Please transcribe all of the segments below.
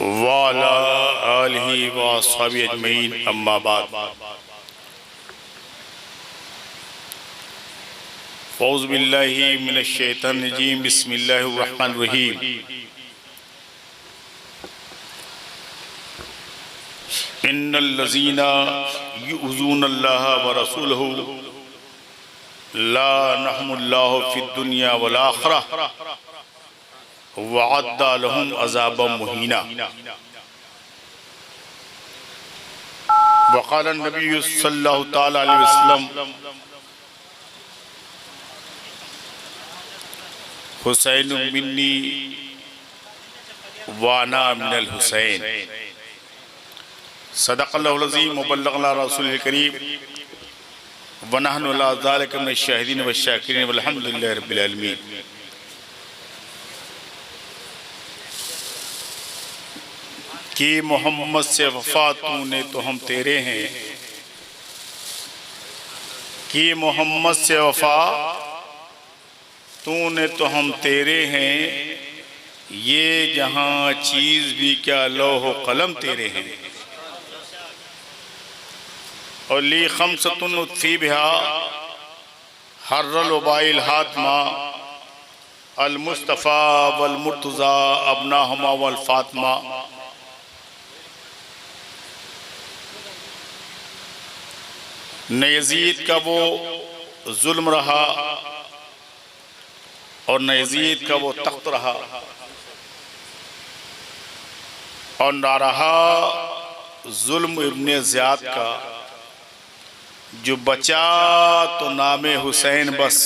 वाला आलिहि व अस्हाबी अजमईन अम्मा बाद। फ़ौज़ु बिल्लाहि मिनश शैतानिर रजीम बिस्मिल्लाहिर रहमानिर रहीम। इन्नल लज़ीना युज़ूनल्लाह व रसूलहु लानहुमुल्लाहु फ़िद दुनिया वल आखिरह वअद्दा लहुम अज़ाबम मुहीना। वक़ाल नबी सल्लल्लाहु तआला अलैहि वसल्लम हुसैन मिन्नी व अना मिनल हुसैन। सदक़ल्लाहुल अज़ीम व बल्लग़ना रसूलुल करीम व नहनु अला ज़ालिका मिनश शाहिदीन व शाकिरीन वल्हम्दुलिल्लाहि रब्बिल आलमीन। कि मोहम्मद से वफ़ा तूने तो हम तेरे हैं, कि मोहम्मद से वफ़ा तूने तो हम तेरे हैं, ये जहाँ चीज़ भी क्या लौह कलम तेरे हैं। और ली खमसतुन उत्फी बिहा हर्रल वबाइल हातमा अल मुस्तफ़ा वल मुर्तज़ा अबनाहुमा वल फातिमा। न यज़ीद का वो जुल्म रहा और न यज़ीद का वो तख्त रहा, और न रहा जुल्म इब्ने ज़ियाद का। जो बचा तो नामे हुसैन बस,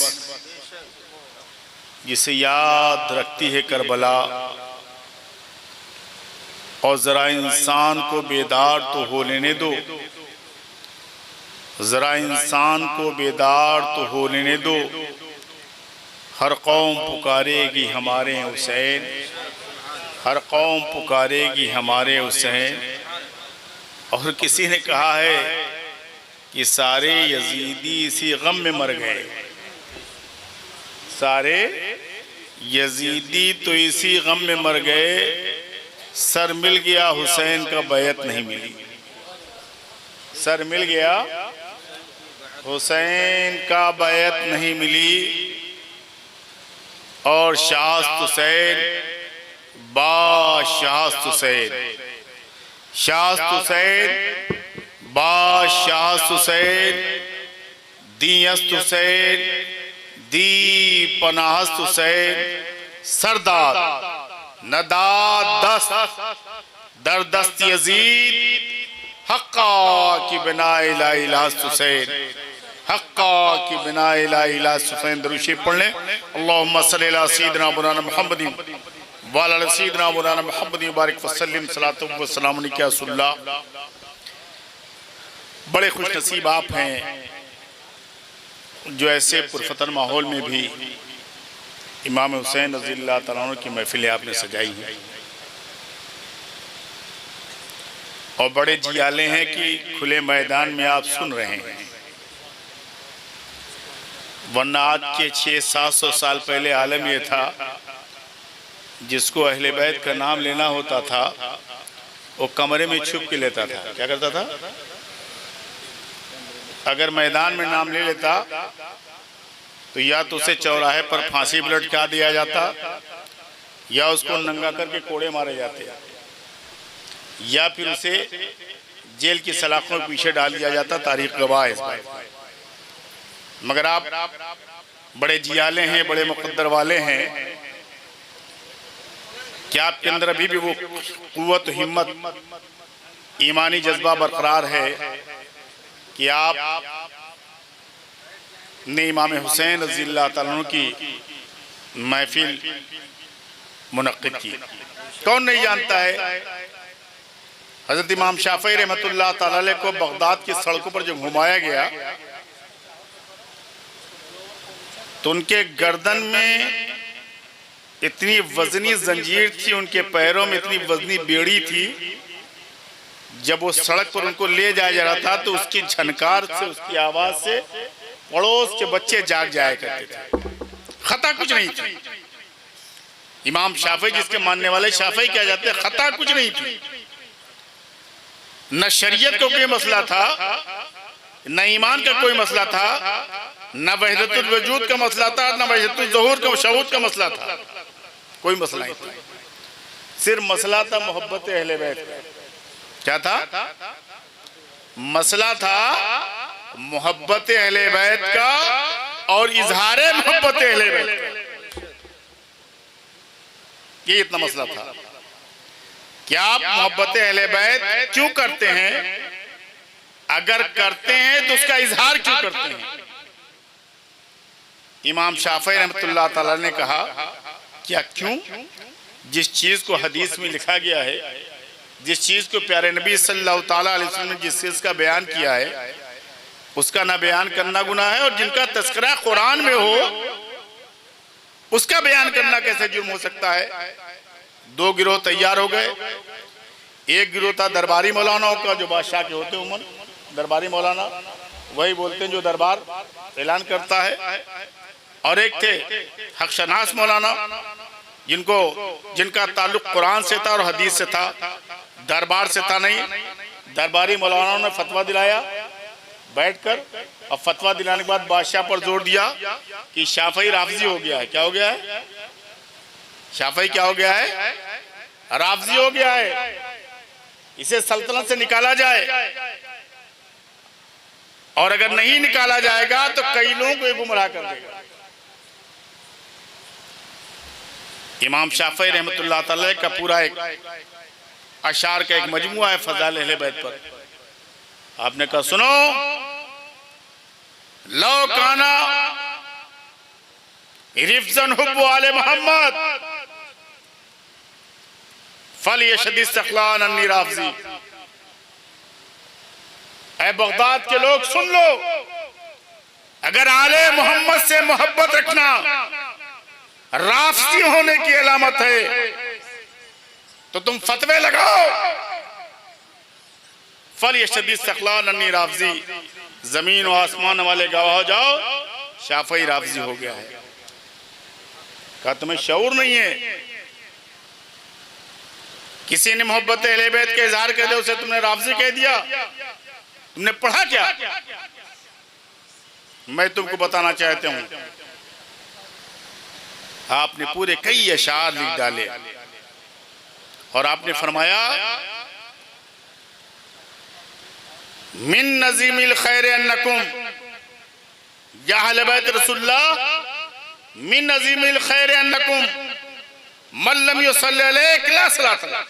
जिसे याद रखती है करबला। और ज़रा इंसान को बेदार तो हो लेने दो, ज़रा इंसान को बेदार तो हो लेने दो। हर कौम पुकारेगी हमारे हुसैन, हर कौम पुकारेगी हमारे हुसैन। और किसी ने कहा है कि सारे यजीदी इसी गम में मर गए, सारे यजीदी तो इसी गम में मर गए। सर मिल गया हुसैन का बैत नहीं मिली, सर मिल गया हुसैन का बैत नहीं मिली। और शास्त हुसैन बाशास्त हुसैन, शास्त हुसैन बाशास्त हुसैन, दीयस्त हुसैन दी पनाहस्त हुसैन। सरदार नदाद दस्त दर दस्त यजीद हक्का की बिना इला इलास्त हुसैन, हक्का की बिना इला इलास्त हुसैन। दरूद पढ़ लें। अल्लाहुम्मा सल्लि अला सय्यिदिना मौलाना मुहम्मदिन व अला सय्यिदिना मौलाना मुहम्मदिन बारिक वसल्लिम सलातु व सलाम अलैका या रसूलल्लाह। बड़े खुश नसीब आप हैं जो ऐसे पुरफतन माहौल में भी इमाम हुसैन रज़ियल्लाहु तआला अन्हु की महफिलें आपने सजाई हैं। और बड़े जियाले हैं कि खुले मैदान में आप सुन रहे हैं, वरना आज के 600-700 साल पहले आलम यह था, जिसको अहले बैत का नाम लेना होता था वो कमरे में छुप के लेता था। क्या करता था? अगर मैदान में नाम ले लेता तो या तो उसे चौराहे पर फांसी पर लटका दिया जाता, या उसको नंगा करके कोड़े मारे जाते, या फिर उसे जेल की सलाखों के पीछे डाल दिया जाता। तारीख गवाह है इस बात। मगर आप बड़े जियाले हैं, बड़े मुकद्दर वाले हैं कि आपके अंदर अभी भी वो कुव्वत, हिम्मत, ईमानी जज्बा बरकरार है कि आप ने इमाम हुसैन रज़ियल्लाहु तआला अन्हु की महफिल मुनक्किद की। कौन नहीं जानता है हज़रत इमाम शाफ़िई रहमतुल्लाह तआला अलैह को बगदाद की सड़कों पर जो घुमाया गया तो उनके गर्दन में इतनी वजनी जंजीर थी, उनके पैरों में इतनी वजनी बेड़ी थी। जब वो सड़क पर उनको ले जाया जा रहा था तो उसकी झनकार से, उसकी आवाज से पड़ोस के बच्चे जाग जाया करते थे। खता कुछ नहीं थी। इमाम शाफी जिसके मानने वाले शाफी क्या जाते हैं, खता कुछ नहीं थी, न शरीयत को कोई मसला था, न ईमान का कोई मसला था, न वहदतुल वजूद का मसला था, न वहदतुल ज़ुहूर का शहूद का मसला था, कोई मसला नहीं था। सिर्फ मसला था मोहब्बत अहले बैत। क्या था? मसला था मोहब्बत अहले बैत का और इजहारे मोहब्बत अहले बैत का, ये इतना मसला था। क्या आप मोहब्बत अहले बैत क्यों करते हैं? अगर करते हैं तो उसका इजहार क्यों करते हैं? इमाम शाफी रहमतुल्लाह तआला ने कहा, क्या क्यों? जिस चीज को हदीस में लिखा गया है, जिस चीज को प्यारे नबी सल्लल्लाहु ताला अलैहि वसल्लम ने जिस चीज का बयान किया है, उसका ना बयान करना गुनाह है, और जिनका तस्करा कुरान में हो उसका बयान करना कैसे जुर्म हो सकता है? दो गिरोह तैयार हो गए। एक गिरोह था दरबारी मौलानाओं का, जो बादशाह के होते उमर, दरबारी मौलाना वही बोलते हैं जो दरबार ऐलान करता है, और एक थे हक़शनास मौलाना जिनका ताल्लुक कुरान से था और हदीस से था, दरबार से था नहीं। दरबारी मौलानाओं ने फतवा दिलाया बैठकर, और फतवा दिलाने के बाद बादशाह पर जोर दिया कि शाफी राफजी हो गया है। क्या हो गया है? शाफी क्या हो गया है? राफजी हो गया है, इसे सल्तनत से निकाला जाए, और अगर नहीं निकाला जाएगा तो कई लोगों को गुमराह कर देगा। इमाम शाफी रहमतुल्लाह तआला का पूरा एक अशार का एक मजमुआ है फज़ाइल अहले बैत पर। आपने कहा सुनो, लो काना रिफ्जन हुब्बु आले मोहम्मद फल यशदी सखलान अन्नी राफजी। ऐ बगदाद के लोग सुन लो, अगर आले मोहम्मद से मोहब्बत रखना राफजी होने की अलामत है तो तुम फतवे लगाओ, फल यशदी सखलान अन्नी राफजी, जमीन और आसमान वाले गवाह हो जाओ, शाफी राफजी हो गया है। कहा तुम्हें शऊर नहीं है? किसी ने मोहब्बत अहले बैत के इजहार कर दिया, उसे तुमने राफजी कह दिया? तुमने पढ़ा क्या? मैं तुमको बताना चाहता हूं, आपने पूरे कई अशार लिख डाले, और आपने फरमाया मिन नजीमिल खैर अन्नकुम या अहले बैत रसूलुल्लाह, मिन नजीमिल खैर अन्नकुम मन लम युसल्ली अलैक ला सलात लह।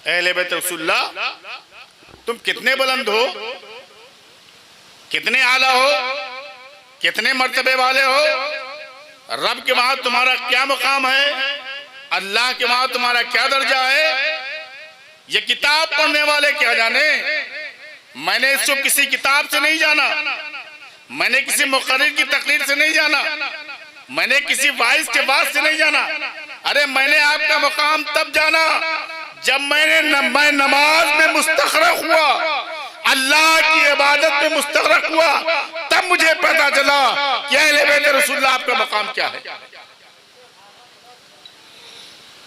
अहले बैत रसूलुल्लाह, तुम कितने बुलंद हो, कितने आला हो, कितने मर्तबे वाले हो, रब के वहां तुम्हारा क्या मुकाम है, अल्लाह के वहां तुम्हारा क्या दर्जा है, ये किताब पढ़ने वाले क्या जाने। मैंने इसको किसी किताब से नहीं जाना, मैंने किसी मुक़र्रिर की तकरीर से नहीं जाना, मैंने किसी वाइज के बात से नहीं जाना। अरे मैंने आपका मुकाम तब जाना जब मैं नमाज में मुस्तग़रक़ हुआ, अल्लाह की इबादत में मुस्तग़रक़ हुआ, तब मुझे पता चला कि अहले बैत रसूलुल्लाह आपका मुकाम क्या है।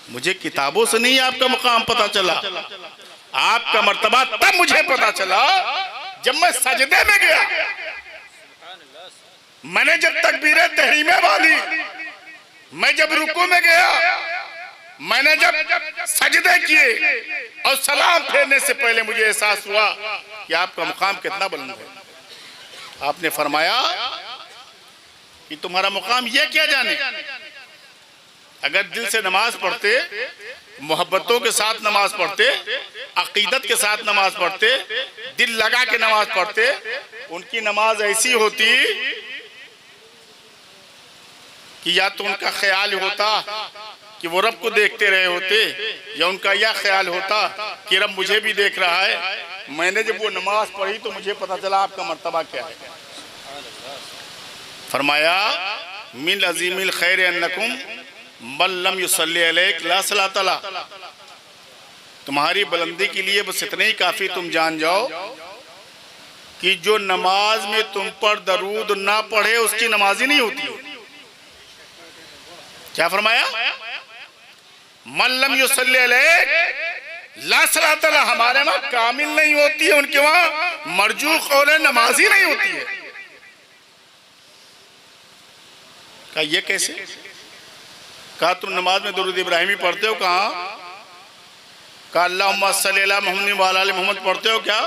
मुझे किताबों से नहीं आपका मुकाम पता चला, आपका मर्तबा तब मुझे पता चला जब मैं सजदे में गया। मैंने जब तकबीरे तहरीमे वाली, मैं जब रुकू में गया, मैंने जब सजदे किए और सलाम फेरने से पहले मुझे एहसास हुआ कि आपका मुकाम कितना बुलंद है। आपने फरमाया कि तुम्हारा मुकाम यह क्या जाने। अगर दिल से नमाज पढ़ते, मोहब्बतों के साथ नमाज पढ़ते, अकीदत के साथ नमाज पढ़ते, दिल लगा के नमाज पढ़ते, उनकी नमाज ऐसी होती कि या तो उनका ख्याल होता कि वो रब को देखते रहे होते, या उनका यह ख्याल होता कि रब मुझे भी देख रहा है। मैंने जब वो नमाज पढ़ी तो मुझे पता चला आपका मर्तबा क्या है। फरमाया मिन अजीमिल खैर अन्नकुम मन लम युसल्ली अलैक ला सलात लह। तुम्हारी बुलंदी के लिए बस इतने ही काफी तुम जान जाओ कि जो नमाज में तुम पर दरूद ना पढ़े उसकी नमाज ही नहीं होती। क्या फरमाया? मल्लम युसल्ली अलैहि ला सलात लह, हमारे वहां कामिल नहीं होती है, उनके वहां मरजू कौल है, नमाज ही नहीं होती है। कहा ये कैसे? कहा तुम नमाज में दुरूद इब्राहिमी पढ़ते हो? कहा अल्लाहुम्मा सल्ली अला मुहम्मद व अला आलि मुहम्मद पढ़ते हो क्या?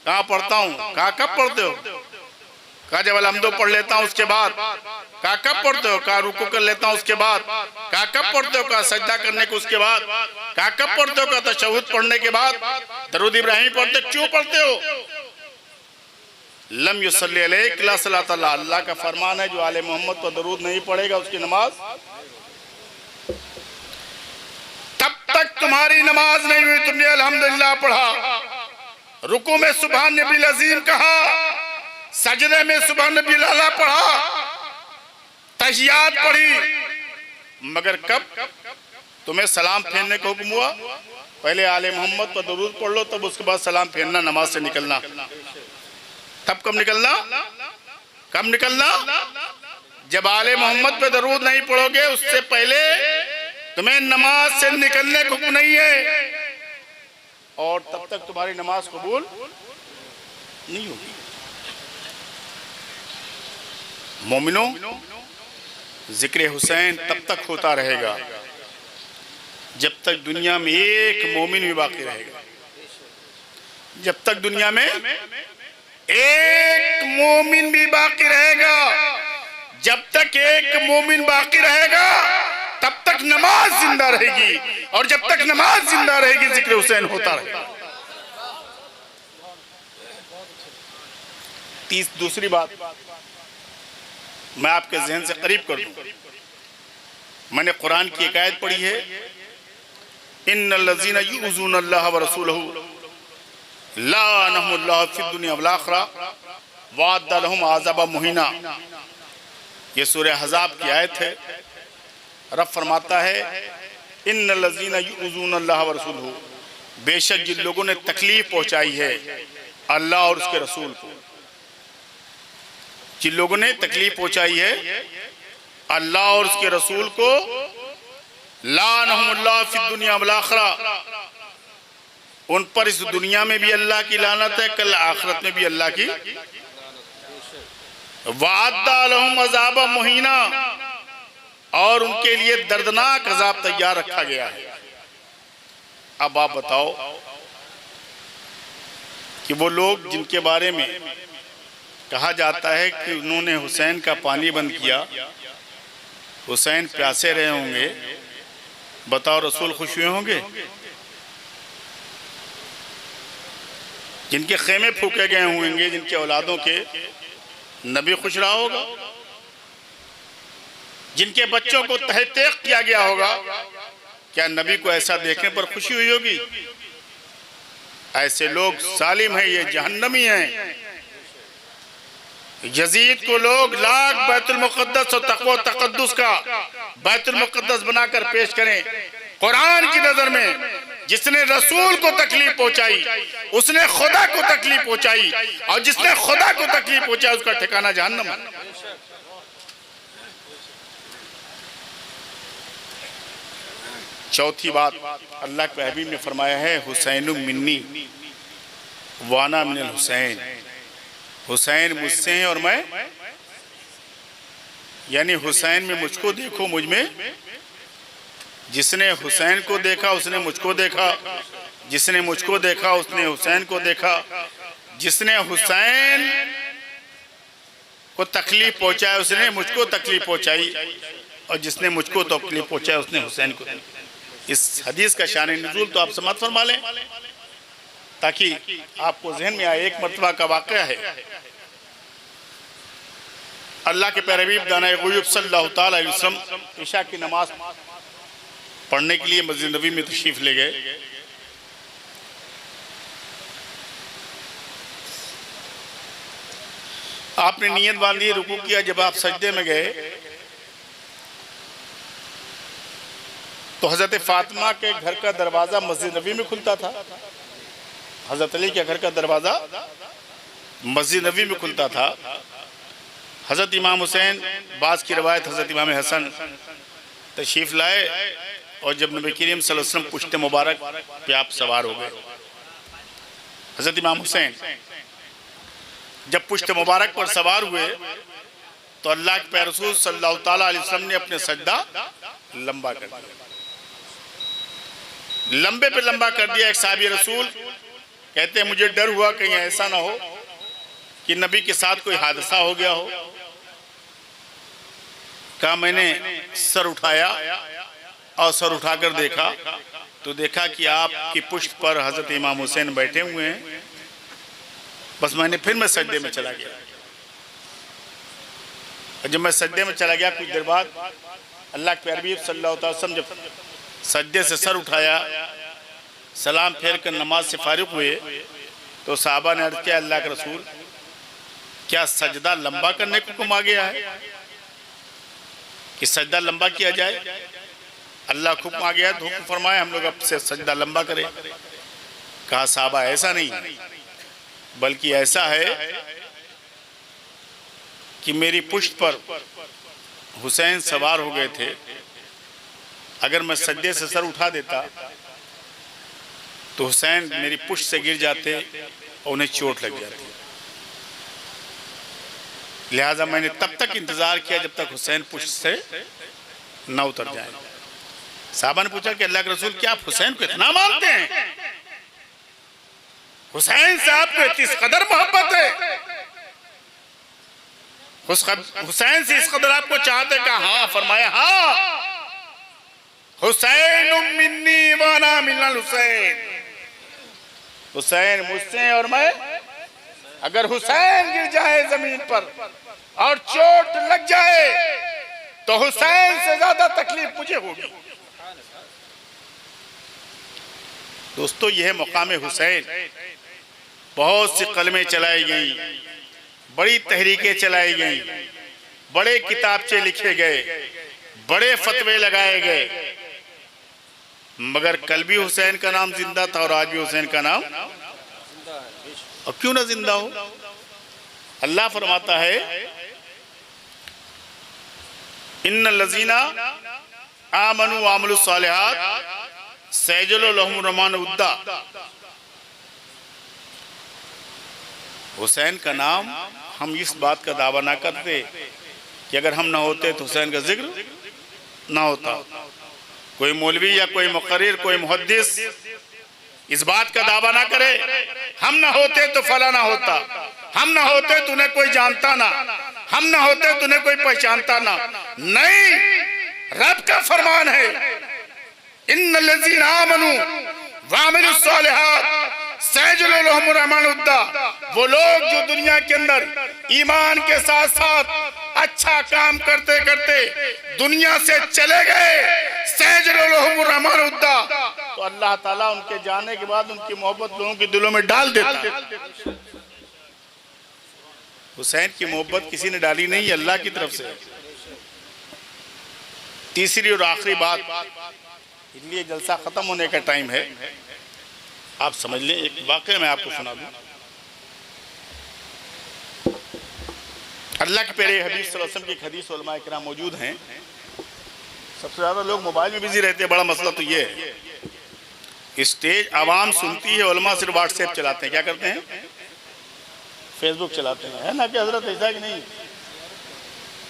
कहा पढ़ता हूँ। कहा कब पढ़ते हो? कहा जब अलहम्दो पढ़ लेता हूँ उसके बाद। कहा कब पढ़ते हो? कहा रुकू कर लेता हूँ उसके बाद। कहा कब पढ़ते हो? कहा सजदा करने को उसके बाद। कहा कब पढ़ते हो? कहा तशहुद पढ़ने के बाद। दरूद इब्राहिमी पढ़ते क्यों पढ़ते हो? लम युसल्ली अलैहि ला सलात लह, अल्लाह का फरमान है जो आले मोहम्मद पर दरूद नहीं पढ़ेगा उसकी नमाज, तब तक तुम्हारी नमाज नहीं हुई। तुमने अल्हम्दुलिल्लाह पढ़ा, रुकू में सुभान नबील अजीम कहा, सजदे में सुभान नबील आला पढ़ा, तहियात पढ़ी, मगर कब तुम्हें सलाम फेरने का हुक्म हुआ? पहले आले मोहम्मद पर दरूद पढ़ लो, तब उसके बाद सलाम फेरना, नमाज से निकलना। तब कब निकलना? कब निकलना? जब आले मोहम्मद पे दरूद नहीं पढ़ोगे उससे पहले तुम्हें नमाज से निकलने को हुक्म नहीं है, और तब तक तुम्हारी नमाज कबूल नहीं होगी। मोमिनो, जिक्र हुसैन तब तक होता रहेगा जब तक दुनिया में एक मोमिन भी बाकी रहेगा। जब तक दुनिया में एक मोमिन भी बाकी रहेगा, जब तक एक मोमिन बाकी रहेगा तब तक नमाज जिंदा रहेगी, और जब तक नमाज जिंदा रहेगी जिक्र हुसैन होता रहेगा। दूसरी बात मैं आपके जहन से करीब कर दूं। मैंने कुरान की एक आयत पढ़ी है, इन्नल लज़ीना युज़ूना अल्लाह व रसूलहू लाअनहुमुल्लाहु फिद दुनिया वल आखिरा वअद्दा लहुम अज़ाबा मुहीना। ये सूरह अहज़ाब की आयत है। रब फरमाता है इन्नल लज़ीना युज़ूना अल्लाह व रसूलहू, बेशक जिन लोगों ने तकलीफ पहुंचाई है अल्लाह और उसके रसूल को, जिन लोगों ने तकलीफ पहुंचाई है अल्लाह और उसके रसूल को, लाअनहुमुल्लाहु फिद दुनिया वल आखिरा, उन पर इस दुनिया में भी अल्लाह की लानत है, कल आखिरत में भी अल्लाह की। वअद्दा लहुम अज़ाबा मुहीना, और उनके लिए दर्दनाक अज़ाब तैयार रखा गया है। अब आप बताओ कि वो लोग जिनके बारे में कहा जाता है कि उन्होंने हुसैन का पानी बंद किया, हुसैन प्यासे रहे होंगे, बताओ रसूल खुश हुए होंगे? जिनके खेमे फूके गए होंगे, जिनके औलादों के, नबी खुश रहा होगा? जिनके बच्चों को तहक़ीक़ किया गया होगा, क्या नबी को ऐसा देखने पर खुशी हुई होगी? ऐसे लोग सालिम हैं, ये जहन्नमी हैं। यजीद को लोग लाख बैतुल मुक़द्दस और तक़वा तक़द्दुस का बैतुल मुक़द्दस बनाकर पेश करें। कुरान की नजर में जिसने रसूल को तकलीफ पहुंचाई उसने खुदा को तकलीफ पहुंचाई, और जिसने खुदा को तकलीफ पहुंचाई उसका ठिकाना जहन्नम है। चौथी बात अल्लाह के हबीब ने फरमाया है, हुसैनु मिन्नी वाना मिनल हुसैन, हुसैन मुझसे हैं और मैं, यानी हुसैन में मुझको देखो, मुझ में। जिसने हुसैन को देखा उसने मुझको देखा, जिसने मुझको देखा उसने हुसैन को देखा, जिसने हुसैन को तकलीफ पहुंचाया उसने मुझको तकलीफ पहुंचाई, और जिसने मुझको तकलीफ पहुंचाया उसने हुसैन को। इस हदीस का शान नुज़ूल तो आप समाअत फरमा लें ताकि आपको जहन में आए। एक मरतबा का वाक़या है, अल्लाह के प्यारे हबीब दाना ग़ुयूब सल्लल्लाहु तआला अलैहि वसल्लम इशा की नमाज पढ़ने के लिए मस्जिद नबी में तशरीफ ले गए। आपने नियत बांधी, रुकू किया। जब आप सजदे में गए तो हजरत फातिमा के घर का दरवाजा मस्जिद नबी में खुलता था, हजरत अली के घर का दरवाजा मस्जिद नबी में खुलता था। हजरत इमाम हुसैन, बाज़ की रवायत हजरत इमाम हसन तशरीफ लाए और जब नबी करीम सल्लल्लाहु अलैहि वसल्लम पुश्त मुबारक पे आप सवार हो गए, हज़रत इमाम हुसैन जब पुश्त मुबारक पर सवार हुए तो अल्लाह के प्यारे रसूल सल्लल्लाहु ताला अलैहि वसल्लम ने अपने सजदा लंबा कर दिया, लंबे पे लंबा कर दिया। एक साहबी रसूल कहते हैं मुझे डर हुआ कहीं ऐसा ना हो कि नबी के साथ कोई हादसा हो गया हो। कहा मैंने सर उठाया और सर उठाकर देखा तो देखा कि आपकी पुश्त पर हजरत इमाम हुसैन बैठे हुए हैं। बस फिर मैं सजदे में चला गया। जब मैं सजदे में चला गया कुछ देर बाद अल्लाह के प्यारे हबीब सल्लल्लाहु अलैहि वसल्लम जब सजदे से सर उठाया, सलाम फेर कर नमाज से फारिग हुए तो साहबा ने अर्ज किया अल्लाह के रसूल क्या सजदा लंबा करने को हुक्म आ गया है कि सजदा लंबा किया जाए? अल्लाह को हुक्म आ गया तो हुक्म फरमाया हम लोग अब से सजदा लंबा करें। कहा साहबा ऐसा नहीं बल्कि ऐसा है कि मेरी पुश्त पर हुसैन सवार हो गए थे, अगर मैं सजदे से सर उठा देता तो हुसैन मेरी पुश्त से गिर जाते और उन्हें चोट लग जाती। लिहाजा मैंने तब तक इंतजार किया जब तक हुसैन पुश्त से न उतर जाए। साहबा ने पूछा कि अल्लाह के रसूल क्या आप हुसैन को इतना मानते हैं? हुसैन से आपको इस कदर मोहब्बत है? हुसैन से इस कदर आपको चाहते? कहा हाँ। फरमाया हाँ, हुसैन मिन्नी व अना मिनल हुसैन, हुसैन मुझसे और मैं, अगर हुसैन गिर जाए जमीन पर और चोट लग जाए तो हुसैन से ज्यादा तकलीफ मुझे होगी। दोस्तों यह मुकाम हुसैन, बहुत सी कलमें चलाई गई, बड़ी तहरीकें चलाई गई, बड़े किताबचे लिखे गए, बड़े फतवे लगाए गए, मगर कल भी हुसैन का नाम जिंदा था और आज भी हुसैन का नाम, और क्यों ना जिंदा हो। अल्लाह फरमाता है इन्नल लज़ीना आमनु व अमिलुस सालिहात सयजअलु लहुमुर रहमानु वुद्दा। हुसैन का नाम हम इस बात का दावा ना करते कि अगर हम ना होते तो हुसैन का जिक्र ना होता। कोई मौलवी या कोई मुक़र्रिर, कोई मुहद्दिस इस बात का दावा ना करे हम ना होते तो फला ना होता, हम ना होते तो उन्हें कोई जानता ना, हम ना होते तो उन्हें कोई पहचानता ना। नहीं, रब का फरमान है इन्नल लज़ीना आमनु व अमिलुस सालिहात सयजअलु लहुमुर रहमानु वुद्दा। वो लोग जो दुनिया के अंदर ईमान के साथ साथ अच्छा काम करते करते दुनिया से चले गए, सयजअलु लहुमुर रहमानु वुद्दा, तो अल्लाह ताला उनके जाने के बाद उनकी मोहब्बत लोगों के दिलों में डाल देता। हुसैन की मोहब्बत किसी ने डाली नहीं, अल्लाह की तरफ से। तीसरी और आखिरी बात, इसलिए जलसा खत्म होने का टाइम है, आप समझ लें। एक वाकया मैं आपको सुना दूं। अल्लाह के प्यारे हबीब सल्लल्लाहु अलैहि वसल्लम की एक हदीस उलमा किराम मौजूद हैं। सबसे ज़्यादा लोग मोबाइल में बिजी रहते हैं। बड़ा मसला तो ये है स्टेज आवाम सुनती है, उलमा सिर्फ व्हाट्सएप चलाते हैं। क्या करते हैं? फेसबुक चलाते हैं, है ना कि हजरत ऐसा कि नहीं?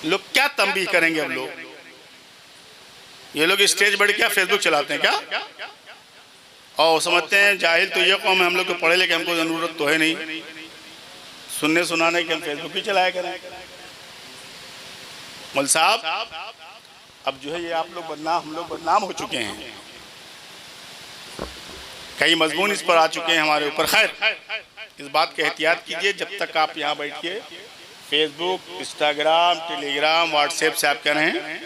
लोग क्या तंबीह करेंगे? अब लोग ये लोग स्टेज बढ़ क्या फेसबुक चलाते हैं क्या? और समझते हैं जाहिल तो ये कौम है, हम लोग को पढ़े लिखे हमको ज़रूरत तो है नहीं सुनने सुनाने के, हम फेसबुक ही चलाया करें। मौल साहब अब जो है ये आप लोग बदनाम, हम लोग बदनाम हो चुके हैं, कई मजमून इस पर आ चुके हैं हमारे ऊपर। खैर इस बात का एहतियात कीजिए, जब तक आप यहाँ बैठिए फेसबुक, इंस्टाग्राम, टेलीग्राम, व्हाट्सएप से आप क्या रहें,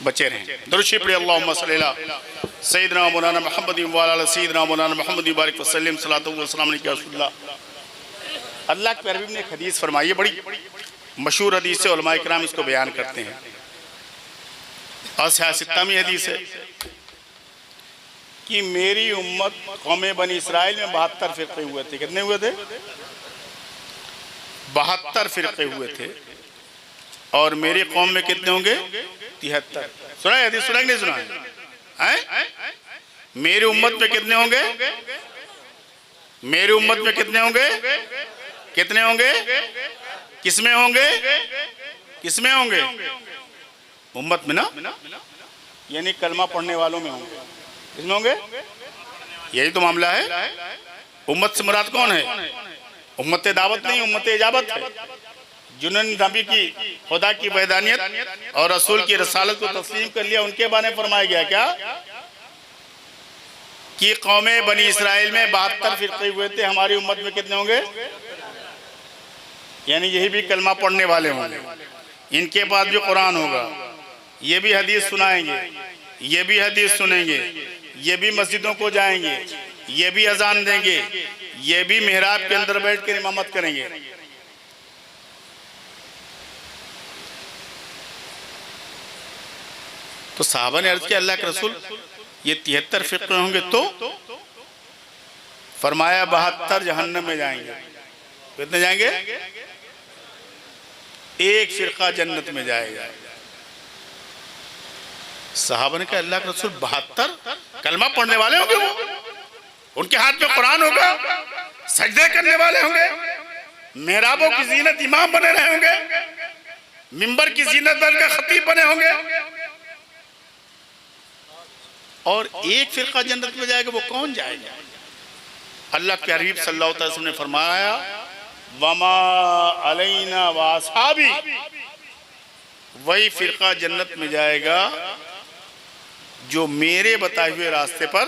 बचे रहें। दुरूद शरीफ पढ़िए, अल्लाहुम्मा सल्ली अला सय्यिदना मौलाना मुहम्मद व अला सय्यिदना मौलाना मुहम्मद व बारिक व सल्लिम सलातु व सलाम अलैका या रसूलल्लाह। अल्लाह के प्यारे ने एक हदीस फरमाई है, बड़ी मशहूर हदीस है, उलमा इकराम इसको बयान करते हैं और सियासत्ता में हदीस है कि मेरी उम्मत कौम बनी इसराइल में 72 फ़िरक़े हुए थे। कितने हुए थे? 72 फ़िरक़े हुए थे। और मेरी कौम में कितने होंगे? 73। सुना है हदीस? सुना कि नहीं सुना है? मेरी उम्मत में कितने होंगे? मेरी उम्मत में कितने होंगे? कितने होंगे? किसमें होंगे? किसमें होंगे? उम्मत में ना, यानी कलमा पढ़ने वालों में होंगे। किसमें होंगे? यही तो मामला है। उम्मत से मुराद कौन है? उम्मत दावत नहीं, उम्मत इजाबत है। जिन्होंने नबी की, खुदा की वहदानियत और रसूल की रसालत को तस्लीम कर लिया, उनके बारे में फरमाया गया क्या कि कौमे बनी इसराइल में 72 फिरके हुए थे, हमारी उम्मत में कितने होंगे? यानी यही भी कलमा पढ़ने वाले होंगे। इनके पास भी कुरान होगा, ये भी हदीस सुनाएंगे, ये भी हदीस सुनेंगे, ये भी मस्जिदों को जाएंगे, ये भी अजान देंगे, ये भी मेहराब के अंदर बैठ कर इमामत करेंगे। तो साहबा ने अर्ज किया, अल्लाह के रसूल ये 73 फिरके होंगे तो? फरमाया 72 जहन्नम में जाएंगे। कितने जाएंगे? एक फिरका जन्नत में जाएगा। साहबा ने कहा, अल्लाह के रसूल 72 कलमा पढ़ने वाले होंगे, वो उनके हाथ में कुरान होगा, सजदे करने वाले होंगे, मेहराबों की जीनत इमाम बने रहे होंगे, मिंबर की जीनत दर का खतीब बने होंगे, और एक फिरका जन्नत में जाएगा। वो कौन जाएगा? अल्लाह के हबीब सल्लल्लाहु अलैहि वसल्लम ने फरमाया, वमा अलैना वासहाबी, वही फिरका जन्नत में जाएगा जो मेरे बताए हुए रास्ते पर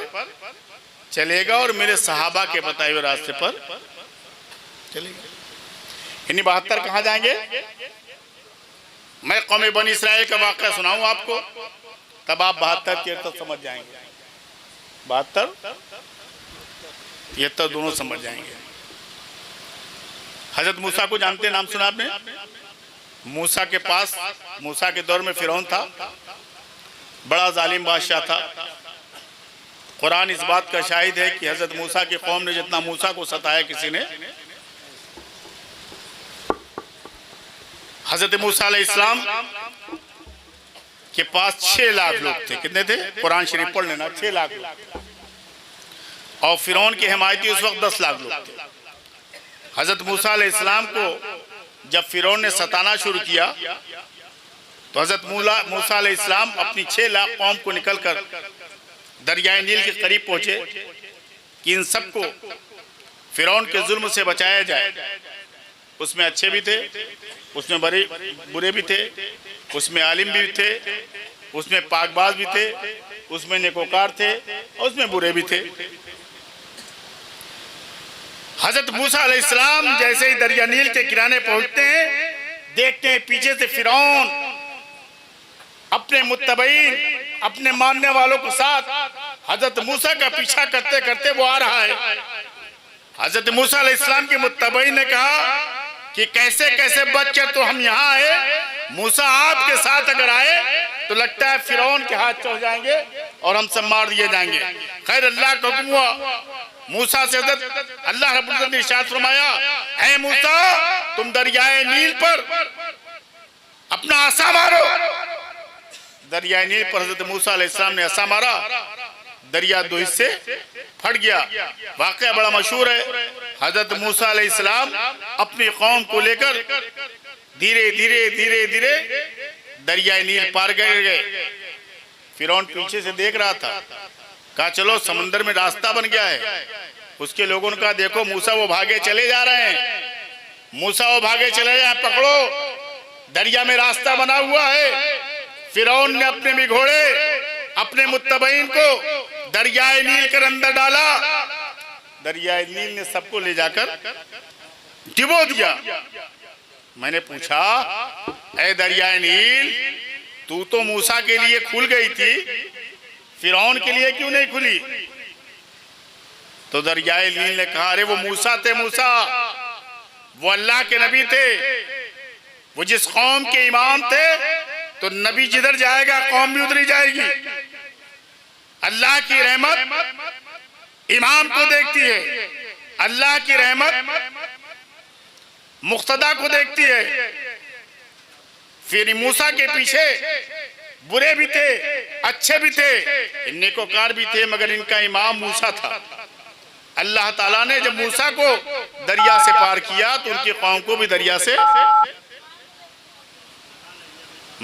चलेगा और मेरे सहाबा के बताए हुए रास्ते पर चलेगा। इन्हीं 72 कहाँ जाएंगे? मैं कौम बनी इसराइल का वाक़या सुनाऊं आपको, तब आप 72 73 समझ जाएंगे। 72 73 दोनों समझ जाएंगे। हजरत मूसा को जानते हैं? नाम सुना आपने? मूसा के पास, मूसा के दौर में फिरौन था, बड़ा जालिम बादशाह था। कुरान इस बात का शाहिद है कि हजरत मूसा की कौम ने जितना मूसा को सताया किसी ने, हजरत मूसा अलैहिस्सलाम के पास 6 लाख लोग थे। कितने थे? कुरान शरीफ पढ़ लेना, 6 लाख लोग। और फिरौन के हिमायती उस वक्त 10 लाख लोग थे। हजरत मूसा अलैहिस्सलाम को जब फिरौन ने सताना शुरू किया तो हजरत मूसा अलैहिस्सलाम अपनी 6 लाख कौम को निकलकर दरियाए नील के करीब पहुंचे कि इन सबको फिरौन के जुल्म से बचाया जाए। उसमें अच्छे भी थे, उसमें बुरे भी थे, उसमें आलिम भी थे, उसमें पाकबाज भी थे, उसमें नेकोकार थे, और उसमें बुरे भी थे। हजरत मूसा अलैहिस्सलाम जैसे ही दरिया नील के किनारे पहुंचते हैं, देखते हैं पीछे से फिरौन अपने मुत्तबईन, अपने मानने वालों के साथ हजरत मूसा का पीछा करते करते वो आ रहा है। हजरत मूसा अलैहिस्सलाम के मुत्तबईन ने कहा कि कैसे कैसे बचकर तो हम यहाँ आए, मूसा आपके साथ अगर आए तो लगता है फिरौन के हाथ चढ़ जाएंगे और हम सब मार दिए जाएंगे। खैर अल्लाह का हुक्म हुआ, मूसा से अल्लाह रब्बुल इज्जत ने इरशाद फरमाया, ऐ मूसा तुम दरियाए नील पर अपना आसा मारो। दरियाए नील पर हजरत मूसा अलैहिस्सलाम ने आसा मारा, दरिया 2 हिस्से फट गया। वाकया बड़ा मशहूर है। हजरत मूसा अलैहिस्सलाम अपनी कौम को लेकर धीरे धीरे धीरे धीरे दरियाए नील पार गए। फिरौन पीछे से देख रहा था, कहा चलो समंदर में रास्ता बन गया है। उसके लोगों ने कहा देखो मूसा वो भागे चले जा रहे हैं, मूसा वो भागे चले जाए, पकड़ो, दरिया में रास्ता बना हुआ है। फिरौन ने अपने भी घोड़े अपने मुत्तबईन को दरियाए नील के अंदर डाला, दरियाए नील ने सबको ले जाकर डुबो दिया। मैंने पूछा, ऐ दरियाए नील तू तो मूसा के लिए खुल गई थी, फिरौन के लिए क्यों नहीं खुली? तो दरियाए नील ने कहा, अरे वो मूसा थे, मूसा वो अल्लाह के नबी थे, वो जिस कौम के इमाम थे तो नबी जिधर जाएगा कौम भी उधर ही जाएगी। अल्लाह की रहमत इमाम को देखती है, अल्लाह की रहमत मुक्तदा को देखती है। फिर मूसा के पीछे बुरे भी थे, अच्छे भी थे, नेकोकार भी थे, मगर इनका इमाम मूसा था। अल्लाह ताला ने जब मूसा को दरिया से पार किया तो उनकी कौम को भी दरिया से,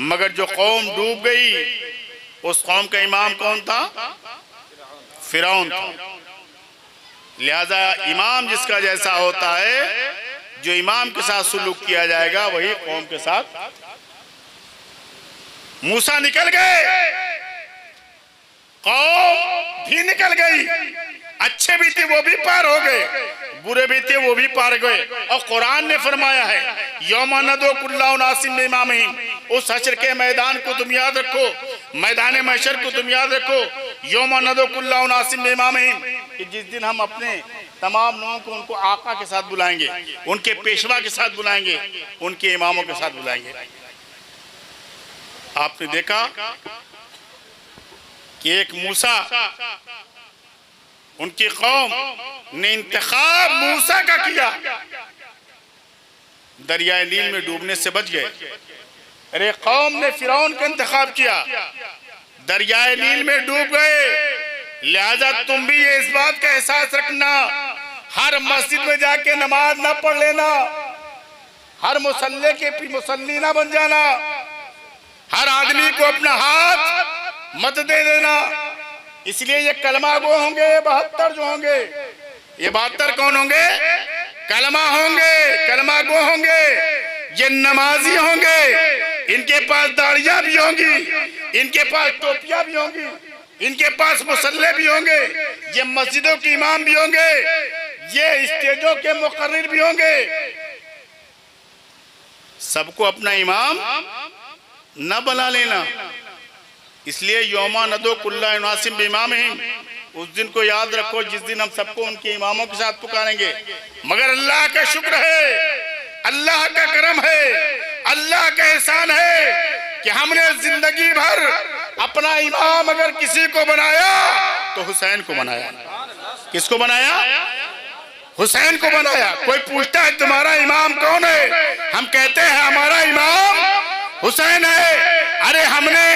मगर जो कौम डूब गई उस कौम का इमाम कौन था? फिरौन था। लिहाजा इमाम जिसका जैसा होता है, जो इमाम के साथ सुलूक किया जाएगा वही कौम के साथ। मूसा निकल गए, कौम भी निकल गई, अच्छे भी थे वो भी पार हो गए, बुरे भी थे वो भी पार गए। और कुरान ने फरमाया है यौमा नदो कुल्ला उनासिम इमामिहिम, उस हश्र के मैदान को तुम याद रखो, मैदान महशर को तुम याद रखो, यौमा नदो कुल्ला उनासिम इमामिहिम, कि जिस दिन हम अपने तमाम लोगों को उनको आका के साथ बुलाएंगे, उनके पेशवा के साथ बुलाएंगे, उनके इमामों के साथ बुलाएंगे। आपने देखा कि एक मूसा, उनकी कौम ने इंतखाब मूसा का किया, दरियाए नील में डूबने से बच गए। अरे कौम ने फिरौन का इंतखाब किया, दरियाए नील में डूब गए। लिहाजा तुम भी ये इस बात का एहसास रखना, हर मस्जिद में जाके नमाज ना पढ़ लेना, हर मुसल्ले के मुसल्ली ना बन जाना, हर आदमी को अपना हाथ मत दे देना। इसलिए ये कलमा गो होंगे, ये 72 जो होंगे, ये 72 कौन होंगे? कलमा होंगे, कलमा गो होंगे, ये नमाजी होंगे, इनके पास दाढ़ियां भी होंगी, इनके पास टोपियां भी होंगी, इनके पास मुसल्ले भी होंगे, ये मस्जिदों के इमाम भी होंगे, ये स्टेजों के मुकर्रिर भी होंगे। सबको अपना इमाम न बना लेना। इसलिए यौमा नदो कुल्ला उनासिम इमामिहिम, उस दिन को याद रखो जिस दिन हम सबको उनके इमामों के साथ पुकारेंगे। मगर अल्लाह का शुक्र है, अल्लाह का करम है, अल्लाह का एहसान है कि हमने जिंदगी भर अपना इमाम अगर किसी को बनाया तो हुसैन को बनाया। किसको बनाया? हुसैन को बनाया। कोई पूछता है तुम्हारा इमाम कौन है, हम कहते हैं हमारा इमाम हुसैन है। अरे हमने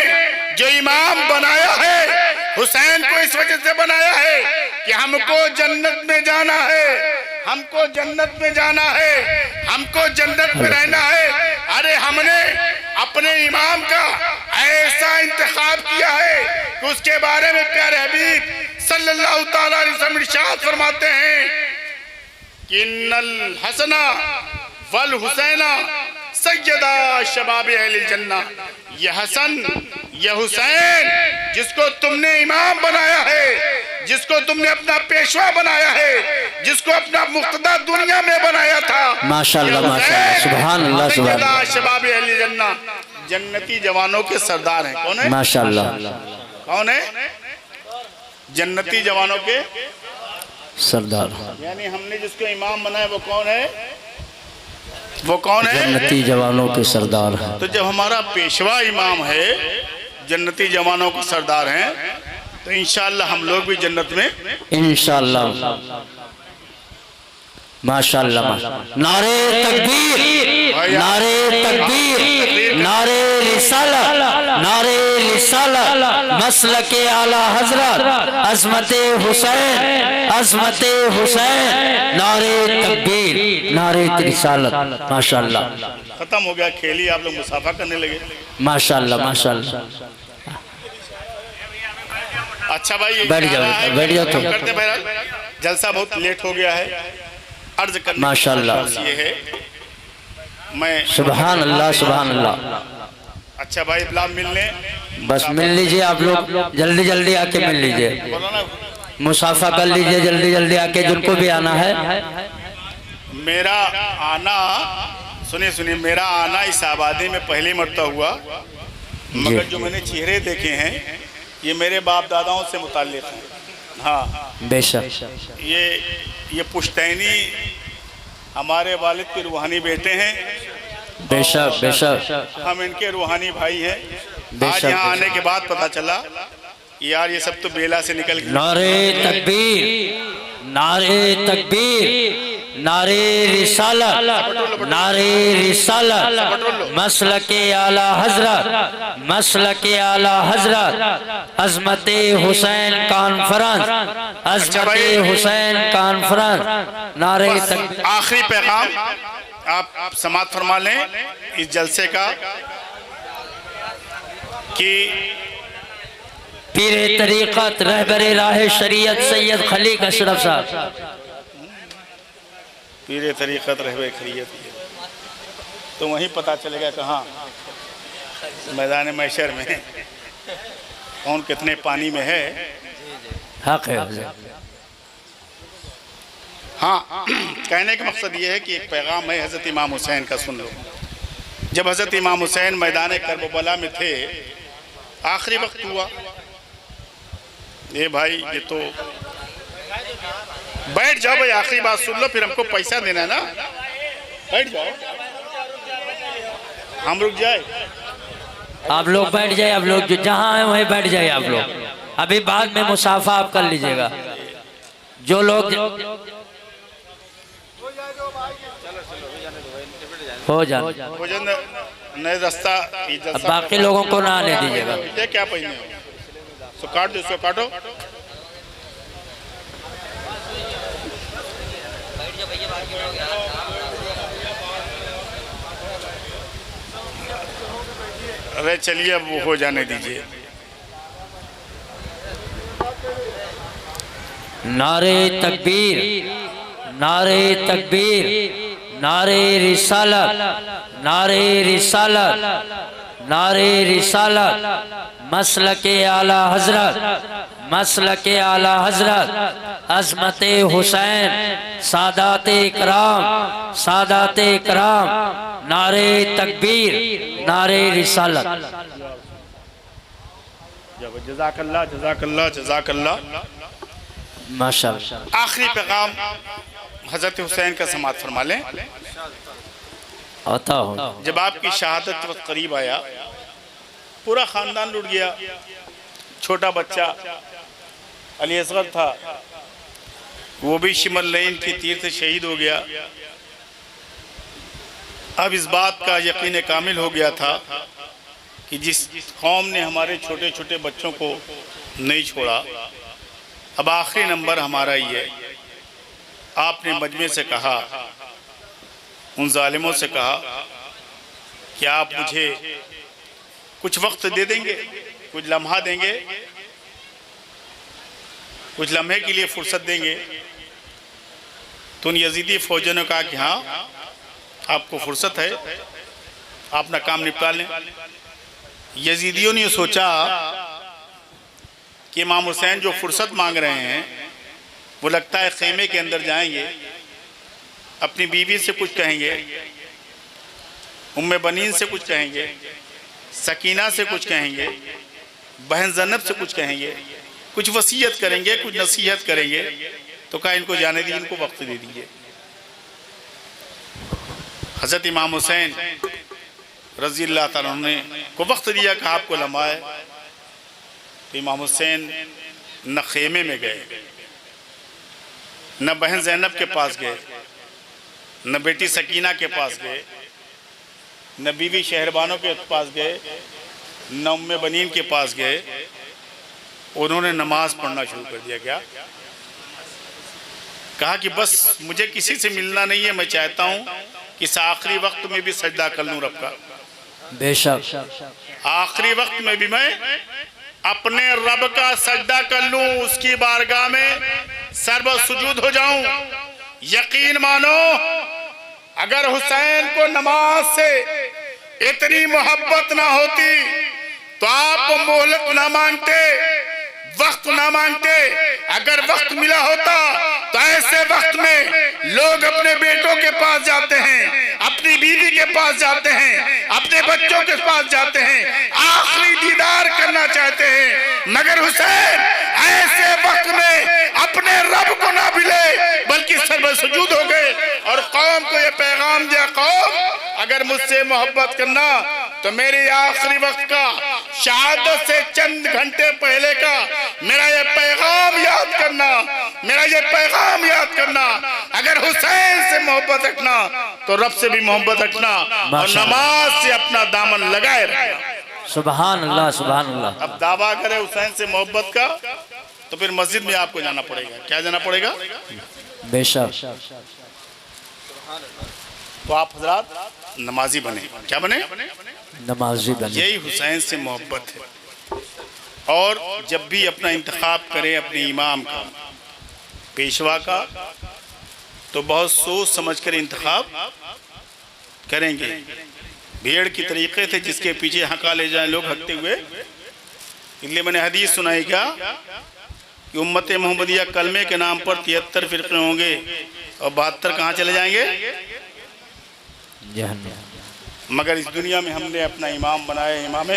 जो इमाम बनाया है हुसैन को इस वजह से बनाया है कि हमको जन्नत में जाना है, हमको जन्नत में जाना है, हमको जन्नत में रहना है। अरे हमने अपने इमाम का ऐसा इंतखाब किया है कि उसके बारे में प्यारे हबीब सल्लल्लाहु ताला अलैहि वसल्लम इरशाद फरमाते हैं कि इन्नल हसना वल हुसैना सय्यदा शबाब अहलिल जन्ना। ये हसन, ये हुसैन जिसको तुमने इमाम बनाया है, जिसको तुमने अपना पेशवा बनाया है, जिसको अपना मुक्तदा दुनिया में बनाया था, माशाअल्लाह माशाअल्लाह, सुभान अल्लाह सुभान अल्लाह, शबाब अहलिल जन्ना, जन्नती जवानों के सरदार हैं। कौन है? माशाअल्लाह। कौन है? जन्नती जवानों के सरदार, यानी हमने जिसको इमाम बनाया वो कौन है? वो कौन है? जन्नती जवानों के सरदार। तो जब हमारा पेशवा इमाम है, जन्नती जवानों के सरदार हैं, तो इंशाअल्लाह हम लोग भी जन्नत में इंशाअल्लाह। माशाअल्लाह। नारे तकबीर, नारे तकबीर, नारे रिसालत, नारे रिसालत, मसलके आला हजरत, अज़मते हुसैन, अज़मते हुसैन, नारे तकबीर, नारे रिसालत। माशाअल्लाह। खत्म हो गया खेल ही, आप लोग मुसाफा करने लगे। माशाअल्लाह माशाअल्लाह। अच्छा भाई बैठ जाओ, बैठ जाओ तुम। करते बहरहाल, जलसा बहुत लेट हो गया है। अर्ज करने माशाअल्लाह, ये है मैं सुभान अल्लाह सुभान अल्लाह। अच्छा भाई बिलाल मिलने बस मिल लीजिए आप लोग, जल्दी जल्दी आके मिल लीजिए, बोलो ना। मुसाफा कर लीजिए जल्दी जल्दी आके, जिनको भी आना है। मेरा आना, सुनिए सुनिए, मेरा आना इस आबादी में पहली मरतबा हुआ, मगर जो मैंने चेहरे देखे हैं ये मेरे बाप दादाओं से मुताल्लिक़ हैं। हाँ बेशक। ये पुश्तैनी हमारे वालिद के रूहानी बेटे हैं। बेशक बेशक। हम इनके रूहानी भाई हैं। आज बेशक, यहाँ आने के बाद पता चला यार ये सब तो बेला से निकल गया। नारे तकबीर, नारे तकबीर, नारे रिसालत, नारे रिसालत, मसलके आला हजरत, मसलके आला हजरत, अजमते हुसैन कॉन्फ्रेंस, अजमते हुसैन कॉन्फ्रेंस, नारे तकबीर। आखिरी पैगाम आप समाअत फरमा लें इस जलसे का कि पीर तरीक़त रहबरे राह शरीयत सैयद खलीक अशरफ साहब, पीर तरीक़त रहबरे खरीयत, तो वहीं पता चलेगा कहाँ मैदान महशर में कौन कितने पानी में है। हक है। हाँ, कहने का मकसद ये है कि एक पैगाम है हज़रत इमाम हुसैन का, सुन लो। जब हज़रत इमाम हुसैन मैदान करबला में थे, आखिरी वक्त हुआ, ये भाई ये तो बैठ जाओ भाई, आखिरी बात सुन लो, फिर हमको पैसा देना है ना, बैठ जाओ, हम रुक जाए। आप लोग बैठ जाए, आप लोग जो जहाँ हैं वहीं बैठ जाए आप लोग, अभी बाद में मुसाफा आप कर लीजिएगा। जो लोग हो जाए नए रास्ता, अब बाकी लोगों को ना आने दीजिएगा। ये क्या पहने हो, सो काट दो, इसको काटो। अरे चलिए अब वो हो जाने दीजिए। नारे तकबीर, नारे तकबीर, नारे रिसालत, नारे रिसालत, नारे रिसालत, मसलके आला हजरत, मसलके आला हजरत, अजमते हुसैन, सादाते कराम, सादाते कराम, नारे तकबीर, नारे रिसालत। जज़ाकल्लाह, जज़ाकल्लाह, जज़ाकल्लाह। माशाअल्लाह। आखिरी पैगाम हज़रत हुसैन का समाअत फरमा लें। आता हो जब आपकी शहादत वक्त करीब आया, पूरा ख़ानदान लुट गया। छोटा बच्चा अली असगर था, वो भी शिमर लैन की तीर से शहीद हो गया। अब इस बात का यकीन कामिल हो गया था कि जिस कौम ने हमारे छोटे छोटे बच्चों को नहीं छोड़ा, अब आखिरी नंबर हमारा ही है। आपने मजमे से कहा, उन जालिमों से कहा कि आप मुझे कुछ वक्त दे देंगे, कुछ लम्हा देंगे, कुछ लम्हे के लिए फुर्सत देंगे। तो उन यजीदी फौजियों ने कहा कि हाँ आपको फुर्सत है, आप अपना काम निपटा लें। यजीदियों ने सोचा कि इमाम हुसैन जो फुर्सत मांग रहे हैं, वो लगता है खेमे के अंदर जाएंगे, अपनी बीवी से कुछ कहेंगे, उम्मे बनीन से कुछ कहेंगे, सकीना से कुछ कहेंगे, बहन ज़ैनब से कुछ कहेंगे, कुछ वसीयत करेंगे, कुछ नसीहत करेंगे। तो कहा इनको जाने दीजिए, इनको वक्त दे दीजिए। हज़रत इमाम हुसैन रज़ी अल्लाह ताला अन्हु को वक्त दिया, कहा आपको लम्हा है। तो इमाम हुसैन न खेमे में गए, न बहन ज़ैनब के पास गए, न बेटी सकीना के पास गए, न बीवी शहरबानों के पास गए, न उम्मे बनीन के पास गए। उन्होंने नमाज पढ़ना शुरू कर दिया। क्या कहा कि बस मुझे किसी से मिलना नहीं है, मैं चाहता हूँ कि इस आखिरी वक्त में भी सजदा कर लूँ रब का। बेशक आखिरी वक्त में भी मैं अपने रब का सजदा कर लूँ, उसकी बारगाह में सर्व सुजूद हो जाऊं। यकीन मानो, अगर हुसैन को नमाज से इतनी मोहब्बत ना होती तो आप मोहलत ना मांगते, वक्त ना मांगते। अगर वक्त मिला होता तो ऐसे वक्त में लोग अपने बेटों के पास जाते हैं, अपनी बीवी के पास जाते हैं, अपने बच्चों के पास जाते हैं, आखिरी दीदार करना चाहते हैं। मगर हुसैन ऐसे वक्त में अपने रब को ना मिले बल्कि सर्व सुजूद हो गए और कौम को ये पैगाम दिया, कौम अगर मुझसे मोहब्बत करना तो मेरे आखिरी वक्त का, शहादत से चंद घंटे पहले का मेरा ये पैगाम याद करना। मेरा ये पैगाम याद करना, अगर हुसैन से मोहब्बत रखना तो रब से भी मोहब्बत रखना और नमाज से अपना दामन लगाए रखना। सुभान अल्लाह, सुभान अल्लाह। अब दावा करे हुसैन से मोहब्बत का तो फिर मस्जिद में आपको जाना पड़ेगा। क्या जाना पड़ेगा? बेशक। तो आप हजरात नमाजी बने। क्या बने? नमाजी बने। यही हुसैन से मोहब्बत है। और जब भी अपना इंतखाब करें अपने इमाम का, पेशवा का, तो बहुत सोच समझ कर इंतखाब करेंगे। भेड़ की तरीके थे जिसके पीछे हका ले जाए लोग हकते हुए। इसलिए मैंने हदीस सुनाई क्या कि उम्मत मोहम्मदिया कलमे के नाम पर 73 फिरके होंगे और 72 कहाँ चले जाएंगे? जहन्नम। मगर इस दुनिया में हमने अपना इमाम बनाया, इमाम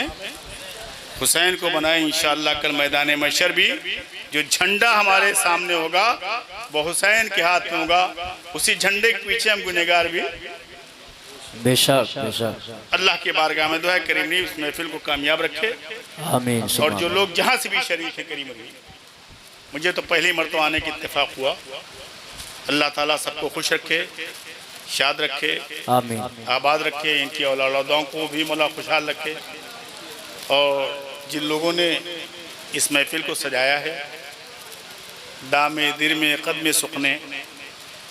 हुसैन को बनाया। इंशाअल्लाह कल मैदान महशर भी जो झंडा हमारे सामने होगा वो हुसैन के हाथ में होगा। उसी झंडे के पीछे हम गुनहगार भी बेशक बेशक। अल्लाह के बारगाह में दुआ करीम इस महफिल को कामयाब रखे। आमीन। और जो लोग जहाँ से भी शरीक है करीम अली, मुझे तो पहली मरतबा आने की इत्तेफाक हुआ। अल्लाह ताला सबको खुश रखे, शाद रखे, आमीन, आबाद रखे, इनकी औलादों को भी मौला खुशहाल रखे। और जिन लोगों ने इस महफिल को सजाया है, दामे दिर में कदम सुखने,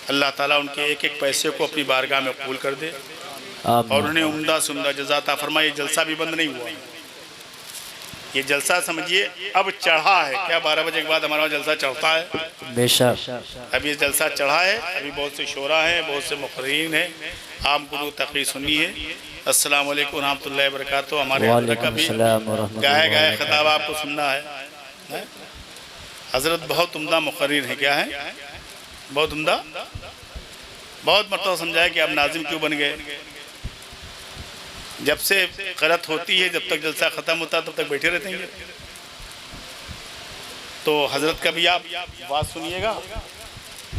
अल्लाह ताला उनके एक एक पैसे को अपनी बारगाह में कबूल कर दे और उन्हें उम्दा से उम्दा जज़ा अता फरमाए। ये जलसा भी बंद नहीं हुआ, ये जलसा समझिए अब चढ़ा है। क्या 12 बजे के बाद हमारा जलसा चढ़ता है? बेशक। अभी ये जलसा चढ़ा है। अभी बहुत से शोरा हैं, बहुत से मुक़र्रीन हैं, आम गुरु तक़री सुन्नी है। अस्सलाम वालेकुम रहमतुल्लाहि व बरकातुहू। हमारे का भी गाए गाए खिताब आपको सुनना है। हज़रत बहुत उम्दा मुक़र्रीर हैं। क्या है? बहुत उम्दा। बहुत मरतबा समझाया कि आप नाज़िम क्यों बन गए। जब से क़रत होती है, जब तक जलसा ख़त्म होता है तब तक बैठे रहते हैं। तो हज़रत का भी आप बात सुनिएगा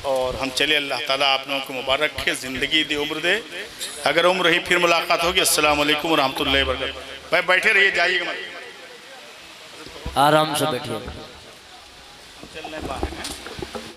और हम चले। अल्लाह ताला आप लोगों को मुबारक रखे, ज़िंदगी दे, उम्र दे। अगर उम्र रही फिर मुलाकात होगी। अस्सलाम वालेकुम रहमतुल्लाहि व बरकातुहू। भाई बैठे रहिए, जाइएगा, आराम से बैठिए। चलने